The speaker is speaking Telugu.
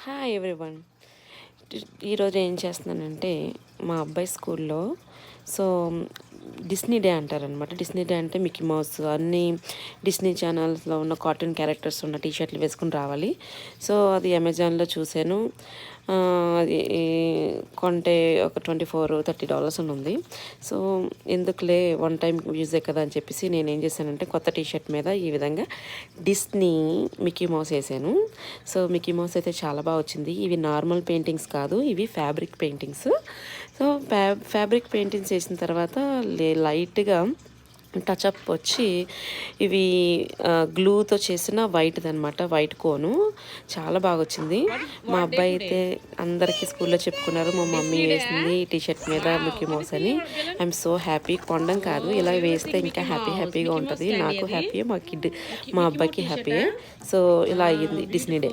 Hi everyone. ఈరోజు ఏం చేస్తున్నానంటే మా అబ్బాయి స్కూల్లో సో డిస్నీ డే అంటారనమాట. డిస్నీ డే అంటే మిక్కీ మౌస్ అన్నీ డిస్నీ ఛానల్స్లో ఉన్న కార్టూన్ క్యారెక్టర్స్ ఉన్న టీషర్ట్లు వేసుకుని రావాలి. సో అది అమెజాన్లో చూశాను. అది కొంటే ఒక $24-30 అని ఉంది. సో ఎందుకులే వన్ టైం యూజే కదా అని చెప్పేసి నేను ఏం చేశానంటే కొత్త టీషర్ట్ మీద ఈ విధంగా డిస్నీ మిక్కీ మౌస్ వేసాను. సో మిక్కీ మౌస్ అయితే చాలా బాగా వచ్చింది. ఇవి నార్మల్ పెయింటింగ్స్ కాదు, ఇవి fabric paintings. So fabric paintings వేసిన తర్వాత లైట్గా టచ్అప్ వచ్చి ఇవి గ్లూతో చేసిన వైట్ది అనమాట, వైట్ కోను చాలా బాగా వచ్చింది. మా అబ్బాయి అయితే అందరికీ స్కూల్లో చెప్పుకున్నారు, మా మమ్మీ వేసింది ఈ టీషర్ట్ మీద మిక్కీ మౌస్ అని. I'm so happy. కొండం కాదు, ఇలా వేస్తే ఇంకా హ్యాపీగా ఉంటుంది. నాకు హ్యాపీ, మా అబ్బాయికి హ్యాపీ. సో ఇలా అయ్యింది డిస్నీ డే.